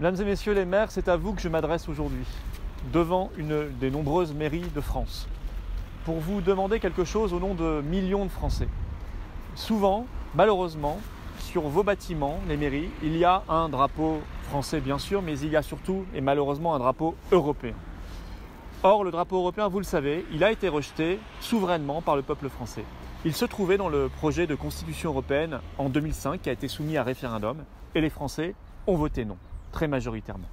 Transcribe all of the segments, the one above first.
Mesdames et messieurs les maires, c'est à vous que je m'adresse aujourd'hui, devant une des nombreuses mairies de France, pour vous demander quelque chose au nom de millions de Français. Souvent, malheureusement, sur vos bâtiments, les mairies, il y a un drapeau français bien sûr, mais il y a surtout et malheureusement un drapeau européen. Or, le drapeau européen, vous le savez, il a été rejeté souverainement par le peuple français. Il se trouvait dans le projet de constitution européenne en 2005 qui a été soumis à référendum et les Français ont voté non, très majoritairement.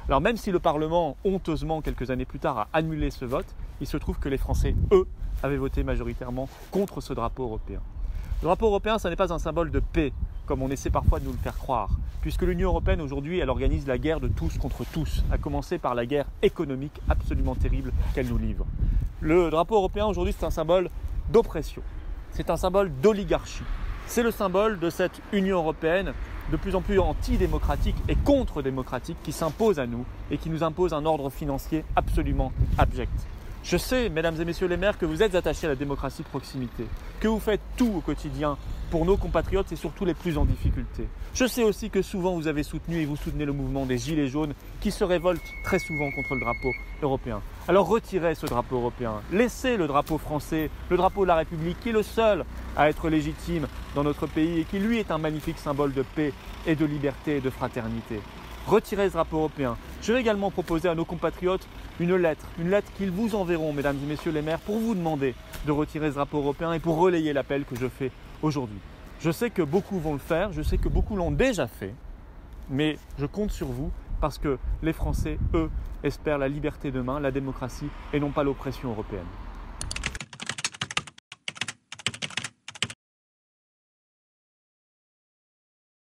Alors même si le Parlement, honteusement, quelques années plus tard, a annulé ce vote, il se trouve que les Français, eux, avaient voté majoritairement contre ce drapeau européen. Le drapeau européen, ce n'est pas un symbole de paix, comme on essaie parfois de nous le faire croire, puisque l'Union européenne, aujourd'hui, elle organise la guerre de tous contre tous, à commencer par la guerre économique absolument terrible qu'elle nous livre. Le drapeau européen, aujourd'hui, c'est un symbole d'oppression, c'est un symbole d'oligarchie. C'est le symbole de cette Union européenne de plus en plus antidémocratique et contre-démocratique qui s'impose à nous et qui nous impose un ordre financier absolument abject. Je sais, mesdames et messieurs les maires, que vous êtes attachés à la démocratie de proximité, que vous faites tout au quotidien pour nos compatriotes et surtout les plus en difficulté. Je sais aussi que souvent vous avez soutenu et vous soutenez le mouvement des Gilets jaunes qui se révoltent très souvent contre le drapeau européen. Alors retirez ce drapeau européen, laissez le drapeau français, le drapeau de la République qui est le seul à être légitime dans notre pays et qui lui est un magnifique symbole de paix et de liberté et de fraternité. Retirez ce drapeau européen. Je vais également proposer à nos compatriotes une lettre qu'ils vous enverront, mesdames et messieurs les maires, pour vous demander de retirer ce drapeau européen et pour relayer l'appel que je fais aujourd'hui. Je sais que beaucoup vont le faire, je sais que beaucoup l'ont déjà fait, mais je compte sur vous parce que les Français, eux, espèrent la liberté demain, la démocratie et non pas l'oppression européenne.